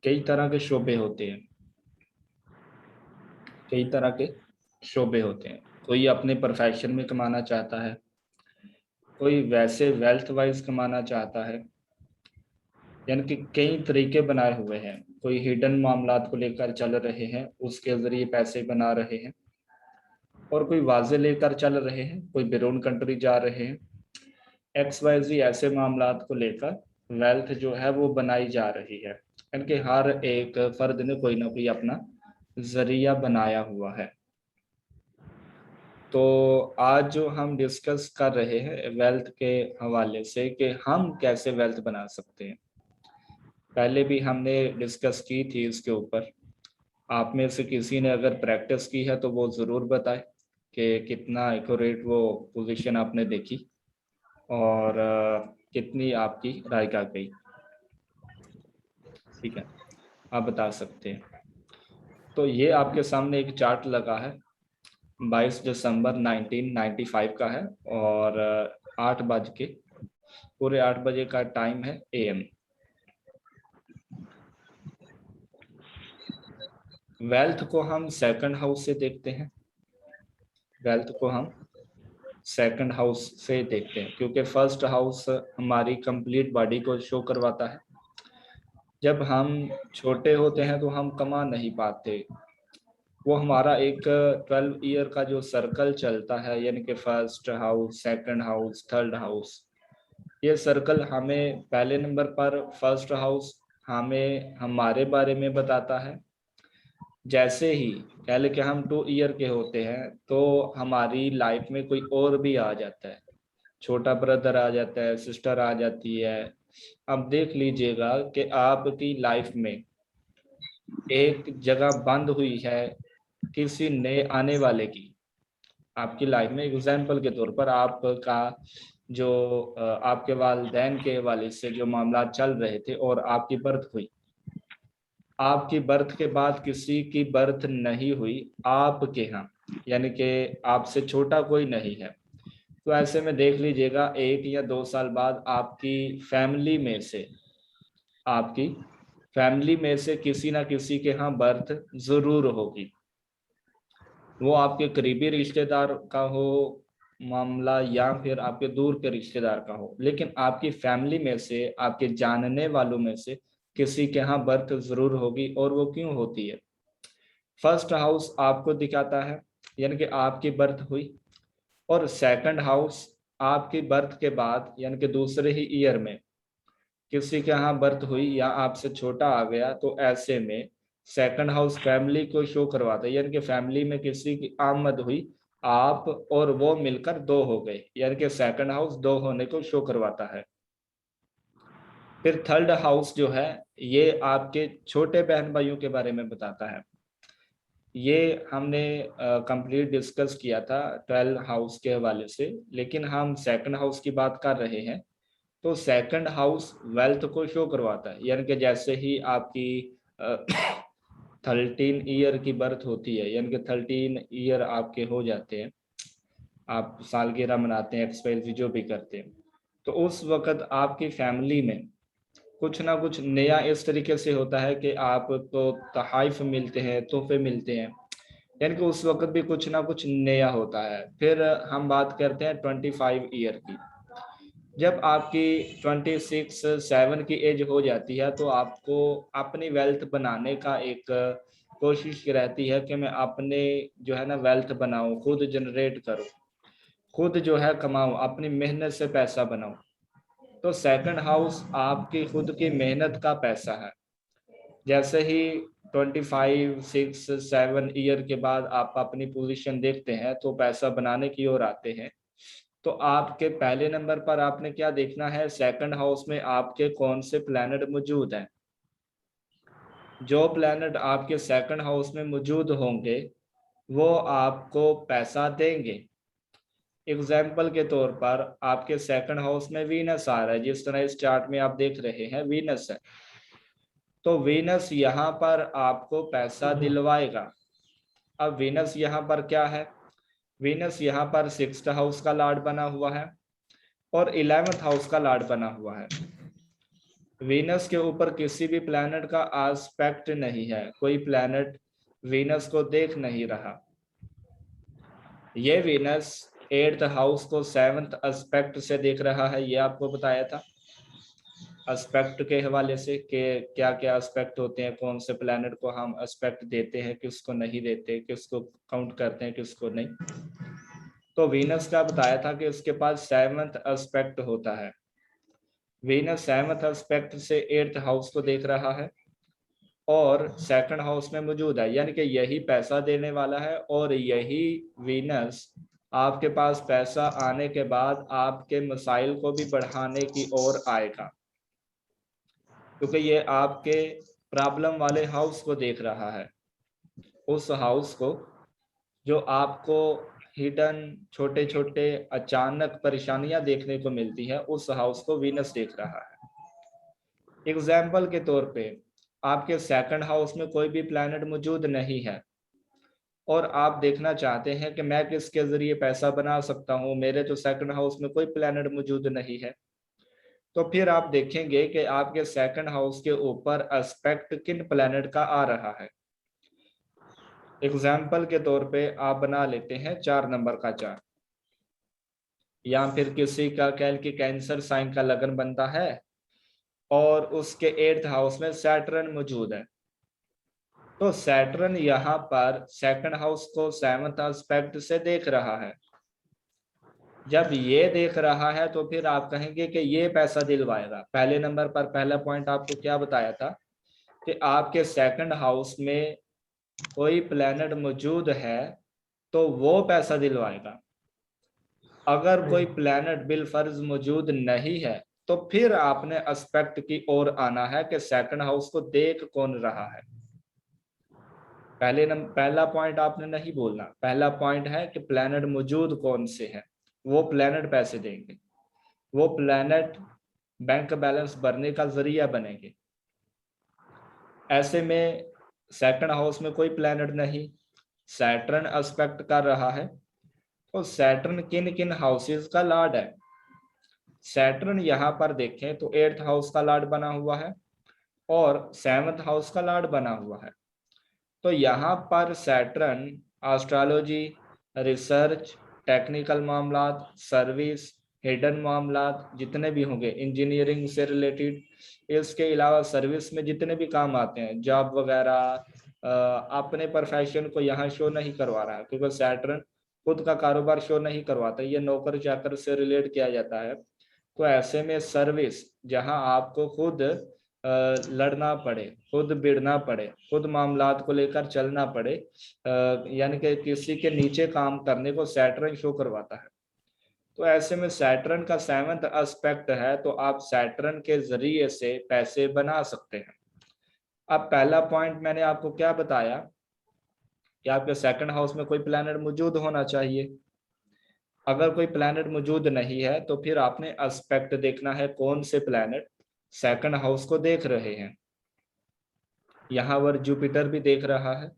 कई तरह के शोबे होते हैं। कई तरह के शोबे होते हैं। कोई अपने प्रोफेशन में कमाना चाहता है, कोई वैसे वेल्थ वाइज कमाना चाहता है। यानी कि कई तरीके बनाए हुए हैं। कोई हिडन मामलात को लेकर चल रहे हैं, उसके जरिए पैसे बना रहे हैं, और कोई वाजे लेकर चल रहे हैं, कोई बैरून कंट्री जा रहे हैं। एक्स वाई जी ऐसे मामलात को लेकर वेल्थ जो है वो बनाई जा रही है। यानी कि हर एक फर्द ने कोई ना कोई अपना जरिया बनाया हुआ है। तो आज जो हम डिस्कस कर रहे हैं वेल्थ के हवाले से कि हम कैसे वेल्थ बना सकते हैं। पहले भी हमने डिस्कस की थी इसके ऊपर। आप में से किसी ने अगर प्रैक्टिस की है तो वो ज़रूर बताए कि कितना एक्यूरेट वो पोजीशन आपने देखी और कितनी आपकी राय का गई। ठीक है, आप बता सकते हैं। तो ये आपके सामने एक चार्ट लगा है, 22 दिसंबर 1995 का है, और 8 बज के पूरे 8 बजे का टाइम है AM। वेल्थ को हम सेकंड हाउस से देखते हैं। वेल्थ को हम सेकंड हाउस से देखते हैं क्योंकि फर्स्ट हाउस हमारी कंप्लीट बॉडी को शो करवाता है। जब हम छोटे होते हैं तो हम कमा नहीं पाते। वो हमारा एक 12 ईयर का जो सर्कल चलता है, यानी कि first house, second house, third house, ये सर्कल हमें पहले नंबर पर फर्स्ट हाउस हमें हमारे बारे में बताता है। जैसे ही कह ले कि हम 2 ईयर के होते हैं तो हमारी लाइफ में कोई और भी आ जाता है, छोटा ब्रदर आ जाता है, सिस्टर आ जाती है। अब देख लीजिएगा कि आपकी लाइफ में एक जगह बंद हुई है किसी नए आने वाले की। आपकी लाइफ में एग्जाम्पल के तौर पर आपका जो आपके वालिदैन के हवाले से जो मामला चल रहे थे और आपकी बर्थ हुई। आपकी बर्थ के बाद किसी की बर्थ नहीं हुई आपके यहाँ, यानी कि आपसे छोटा कोई नहीं है। तो ऐसे में देख लीजिएगा 1 या 2 साल बाद आपकी फैमिली में से किसी ना किसी के यहाँ बर्थ जरूर होगी। वो आपके करीबी रिश्तेदार का हो मामला या फिर आपके दूर के रिश्तेदार का हो, लेकिन आपकी फैमिली में से, आपके जानने वालों में से किसी के यहाँ बर्थ जरूर होगी। और वो क्यों होती है? फर्स्ट हाउस आपको दिखाता है, यानी कि आपकी बर्थ हुई, और सेकंड हाउस आपकी बर्थ के बाद यानी कि दूसरे ही ईयर में किसी के यहाँ बर्थ हुई या आपसे छोटा आ गया, तो ऐसे में सेकंड हाउस फैमिली को शो करवाता है, यानी कि फैमिली में किसी की आमद हुई, आप और वो मिलकर 2 हो गए, यानी कि सेकंड हाउस 2 होने को शो करवाता है। फिर थर्ड हाउस जो है ये आपके छोटे बहन भाइयों के बारे में बताता है। ये हमने कंप्लीट डिस्कस किया था 12 हाउस के हवाले से, लेकिन हम सेकंड हाउस की बात कर रहे हैं। तो सेकंड हाउस वेल्थ को शो करवाता है, यानी कि जैसे ही आपकी 13 ईयर की बर्थ होती है, यानी कि 13 ईयर आपके हो जाते हैं, आप सालगिरह मनाते हैं, एक्सपायर जो भी करते हैं, तो उस वक्त आपकी फैमिली में कुछ ना कुछ नया इस तरीके से होता है कि आपको तोहफे मिलते हैं, तोहफे मिलते हैं, यानी कि उस वक्त भी कुछ ना कुछ नया होता है। फिर हम बात करते हैं 25 ईयर की। जब आपकी 26-7 की एज हो जाती है तो आपको अपनी वेल्थ बनाने का एक कोशिश रहती है कि मैं अपने जो है ना वेल्थ बनाऊं, खुद जनरेट करूं, खुद जो है कमाऊं, अपनी मेहनत से पैसा बनाऊं। तो सेकंड हाउस आपकी खुद की मेहनत का पैसा है। जैसे ही 25-6-7 ईयर के बाद आप अपनी पोजीशन देखते हैं तो पैसा बनाने की ओर आते हैं। तो आपके पहले नंबर पर आपने क्या देखना है, सेकंड हाउस में आपके कौन से प्लैनेट मौजूद हैं। जो प्लैनेट आपके सेकंड हाउस में मौजूद होंगे वो आपको पैसा देंगे। एग्जाम्पल के तौर पर आपके सेकंड हाउस में वीनस आ रहा है, जिस तरह इस चार्ट में आप देख रहे हैं वीनस है, तो वीनस यहाँ पर आपको पैसा दिलवाएगा। अब वीनस यहाँ पर क्या है, वीनस यहाँ पर 6th हाउस का लॉर्ड बना हुआ है और 11th हाउस का लॉर्ड बना हुआ है। वीनस के ऊपर किसी भी प्लैनेट का एस्पेक्ट नहीं है, कोई प्लैनेट वीनस को देख नहीं रहा। ये वीनस 8th हाउस को 7th एस्पेक्ट से देख रहा है, ये आपको बताया था एस्पेक्ट के हवाले से कि क्या क्या एस्पेक्ट होते हैं, कौन से प्लैनेट को हम एस्पेक्ट देते हैं, किसको नहीं देते, किसको काउंट करते हैं, किसको नहीं। तो वीनस का बताया था कि उसके पास 7th एस्पेक्ट होता है। वीनस 7th एस्पेक्ट से 8th हाउस को देख रहा है और 2nd हाउस में मौजूद है, यानी कि यही पैसा देने वाला है और यही वीनस आपके पास पैसा आने के बाद आपके मसाइल को भी बढ़ाने की ओर आएगा, क्योंकि ये आपके प्रॉब्लम वाले हाउस को देख रहा है, उस हाउस को जो आपको हिडन छोटे छोटे अचानक परेशानियां देखने को मिलती है, उस हाउस को वीनस देख रहा है। एग्जाम्पल के तौर पे आपके 2nd हाउस में कोई भी प्लैनेट मौजूद नहीं है और आप देखना चाहते हैं कि मैं किसके जरिए पैसा बना सकता हूं, मेरे तो 2nd हाउस में कोई प्लैनेट मौजूद नहीं है। तो फिर आप देखेंगे कि आपके 2nd हाउस के ऊपर एस्पेक्ट किन प्लैनेट का आ रहा है। एग्जाम्पल के तौर पे आप बना लेते हैं 4 नंबर का चार्ट, या फिर किसी का कैंसर साइन का लगन बनता है और उसके 8th हाउस में सैटर्न मौजूद है। तो सैटर्न यहाँ पर 2nd हाउस को 7th एस्पेक्ट से देख रहा है। जब ये देख रहा है तो फिर आप कहेंगे कि ये पैसा दिलवाएगा। पहले नंबर पर पहला पॉइंट आपको क्या बताया था कि आपके 2nd हाउस में कोई प्लैनेट मौजूद है तो वो पैसा दिलवाएगा। अगर कोई प्लैनेट बिलफर्ज मौजूद नहीं है तो फिर आपने एस्पेक्ट की ओर आना है कि 2nd हाउस को देख कौन रहा है। पहला पॉइंट आपने नहीं बोलना, पहला पॉइंट है कि प्लैनेट मौजूद कौन से है, वो प्लैनेट पैसे देंगे, वो प्लैनेट बैंक बैलेंस भरने का जरिया बनेंगे। ऐसे में 2nd हाउस में कोई प्लैनेट नहीं, सैटर्न एस्पेक्ट कर रहा है। तो सैटर्न किन किन हाउसेस का लॉर्ड है? सैटर्न यहाँ पर देखें तो 8th हाउस का लॉर्ड बना हुआ है और 7th हाउस का लॉर्ड बना हुआ है। तो यहाँ पर सैटर्न एस्ट्रोलॉजी, रिसर्च, टेक्निकल मामलात, सर्विस, हिडन मामलात जितने भी होंगे, इंजीनियरिंग से रिलेटेड, इसके अलावा सर्विस में जितने भी काम आते हैं, जॉब वगैरह, अपने प्रोफेशन को यहाँ शो नहीं करवा रहा है, क्योंकि सैटर्न खुद का कारोबार शो नहीं करवाता, ये नौकर चाकर से रिलेट किया जाता है। तो ऐसे में सर्विस जहां आपको खुद लड़ना पड़े, खुद भिड़ना पड़े, खुद मामलात को लेकर चलना पड़े, यानी कि किसी के नीचे काम करने को सैटर्न शो करवाता है। तो ऐसे में सैटर्न का 7th एस्पेक्ट है, तो आप सैटर्न के जरिए से पैसे बना सकते हैं। अब पहला पॉइंट मैंने आपको क्या बताया कि आपके 2nd हाउस में कोई प्लैनेट मौजूद होना चाहिए। अगर कोई प्लैनेट मौजूद नहीं है तो फिर आपने एस्पेक्ट देखना है, कौन से प्लैनेट 2nd हाउस को देख रहे हैं। यहाँ पर जुपिटर भी देख रहा है,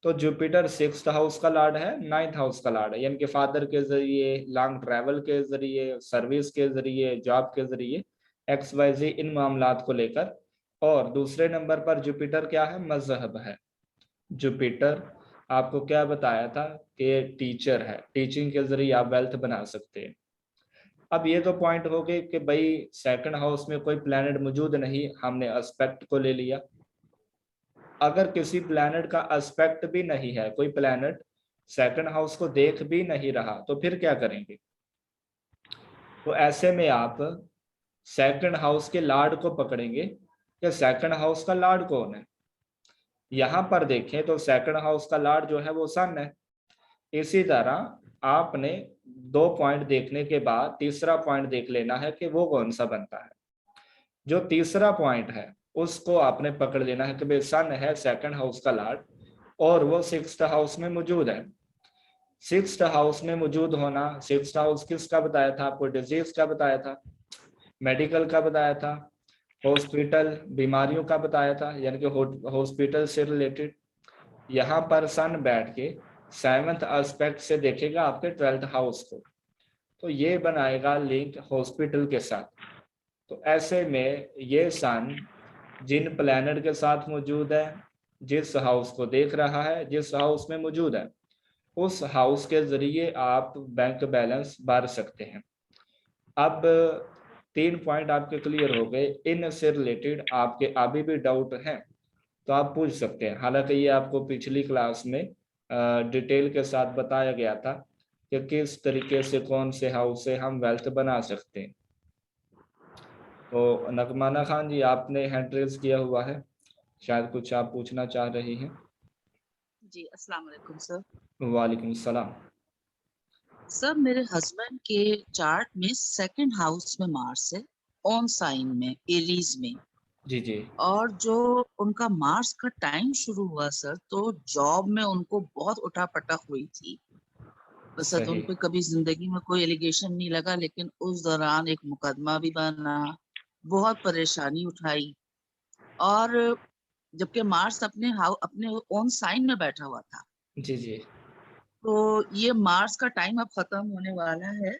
तो जुपिटर 6th हाउस का लॉर्ड है, 9th हाउस का लॉर्ड है, यानी कि फादर के जरिए, लॉन्ग ट्रैवल के जरिए, सर्विस के जरिए, जॉब के जरिए, XYZ इन मामलात को लेकर। और दूसरे नंबर पर जुपिटर क्या है? मजहब है। जुपिटर आपको क्या बताया था कि टीचर है, टीचिंग के जरिए आप वेल्थ बना सकते हैं। अब ये तो पॉइंट हो गए कि भाई 2nd हाउस में कोई प्लैनेट मौजूद नहीं, हमने एस्पेक्ट को ले लिया। अगर किसी प्लैनेट का एस्पेक्ट भी नहीं है, कोई प्लैनेट 2nd हाउस को देख भी नहीं रहा, तो फिर क्या करेंगे? तो ऐसे में आप 2nd हाउस के लॉर्ड को पकड़ेंगे कि 2nd हाउस का लॉर्ड कौन है। यहाँ पर देखें तो 2nd हाउस का लॉर्ड जो है वो सन है। इसी तरह आपने 2 पॉइंट देखने के बाद तीसरा पॉइंट देख लेना है कि वो कौन सा बनता है। जो तीसरा पॉइंट है उसको आपने पकड़ लेना है कि भाई सन है 2nd हाउस का लॉर्ड और वो 6th हाउस में मौजूद है। 6th हाउस में मौजूद होना, 6th हाउस किसका बताया था आपको? डिजीज का बताया था, मेडिकल का बताया था, हॉस्पिटल, बीमारियों का बताया था, यानी कि हॉस्पिटल से रिलेटेड। यहाँ पर सन बैठ के 7th एस्पेक्ट से देखेगा आपके 12th हाउस को, तो ये बनाएगा लिंक हॉस्पिटल के साथ। तो ऐसे में ये सन जिन प्लैनेट के साथ मौजूद है, जिस हाउस को देख रहा है, जिस हाउस में मौजूद है, उस हाउस के जरिए आप बैंक बैलेंस भर सकते हैं। अब 3 पॉइंट आपके क्लियर हो गए। इन से रिलेटेड आपके अभी भी डाउट हैं तो आप पूछ सकते हैं। हालांकि ये आपको पिछली क्लास में डिटेल के साथ बताया गया था कि किस तरीके से कौन से हाउस से हम वेल्थ बना सकते हैं। तो नगमाना खान जी, आपने हैंड रेज किया हुआ है, शायद कुछ आप पूछना चाह रही हैं। जी, अस्सलाम वालेकुम सर। वालेकुम सलाम। सर, मेरे हस्बैंड के चार्ट में सेकंड हाउस में मार्स है, ऑन साइन में, एरीज में। जी जी। और जो उनका मार्स का टाइम शुरू हुआ सर, तो जॉब में उनको बहुत उठापटक हुई थी। बस उन सही। पे कभी जिंदगी में कोई एलिगेशन नहीं लगा, लेकिन उस दौरान एक मुकदमा भी बना, बहुत परेशानी उठाई। और जबकि मार्स अपने ओन साइन में बैठा हुआ था। जी जी। तो ये मार्स का टाइम अब खत्म होने वाला है,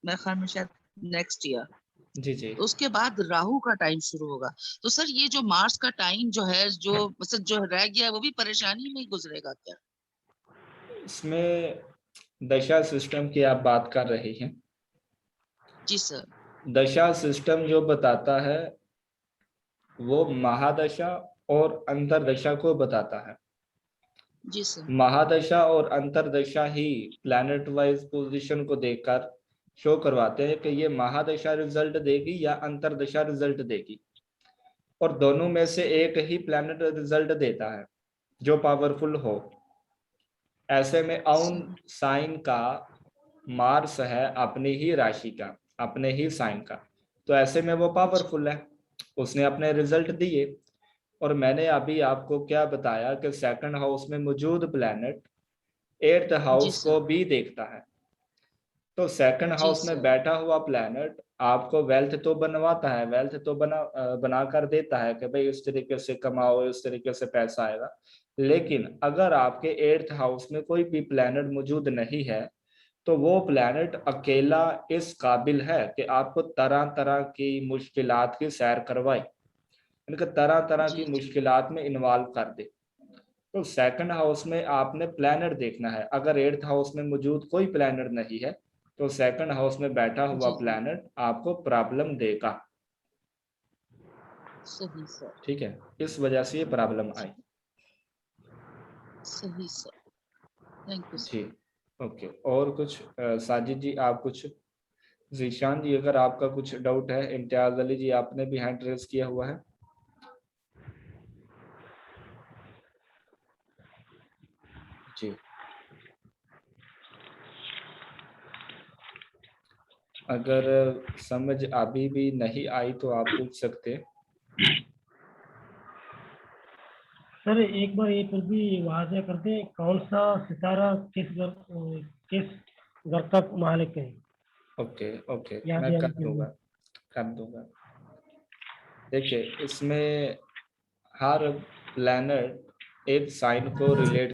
मेरे ख्याल में शायद नेक्स्ट ईयर। जी जी। उसके बाद राहु का टाइम शुरू होगा। तो सर, ये जो मार्स का टाइम जो है, जो मतलब जो रह गया है, वो भी परेशानी में ही गुजरेगा क्या? इसमें दशा सिस्टम की आप बात कर रही हैं। जी सर। दशा सिस्टम जो बताता है वो महादशा और अंतरदशा को बताता है। जी सर। महादशा और अंतरदशा ही प्लैनेट वाइज पोजीशन को देखकर शो करवाते हैं कि ये महादशा रिजल्ट देगी या अंतरदशा रिजल्ट देगी, और दोनों में से एक ही प्लैनेट रिजल्ट देता है जो पावरफुल हो। ऐसे में ऑन सही। साइन का मार्स है अपनी ही राशि का, अपने ही साइन का, तो ऐसे में वो जी। पावरफुल है, उसने अपने रिजल्ट दिए। और मैंने अभी आपको क्या बताया कि सेकंड हाउस में मौजूद प्लैनेट एट्थ जी हाउस को सर। भी देखता है। तो सेकंड जी हाउस में सर। बैठा हुआ प्लैनेट आपको वेल्थ तो बनवाता है, वेल्थ तो बना कर देता है कि भाई इस तरीके से कमाओ, इस तरीके से पैसा आएगा। लेकिन अगर आपके एट्थ हाउस में कोई भी प्लैनेट मौजूद नहीं है तो वो प्लैनेट अकेला इस काबिल है कि आपको तरह तरह की मुश्किलात की सैर करवाए, इनका तरह तरह की जी जी। मुश्किलात में इन्वॉल्व कर दे। तो सेकंड हाउस में आपने प्लैनेट देखना है। अगर एट्थ हाउस में मौजूद कोई प्लैनेट नहीं है तो सेकंड हाउस में बैठा हुआ जी जी। प्लैनेट आपको प्रॉब्लम देगा। सही सर। ठीक है, इस वजह से ये प्रॉब्लम आई। जी। सही सर। Thank you sir. जी। ओके, और कुछ साजिद जी आप कुछ? जीशान जी, अगर आपका कुछ डाउट है। इम्तियाज अली जी, आपने भी हैंड रेज किया हुआ है। जी। अगर समझ अभी भी नहीं आई तो आप पूछ सकते हैं। सर एक बार ये फिर भी वाज़ह कर दें, कौन सा सितारा किस घर का मालिक है? ओके ओके, याद मैं कर दिलाने के दूंगा, लिए। कर दूंगा। देखिए, इसमें हर प्लैनेट एक साइन को रिलेट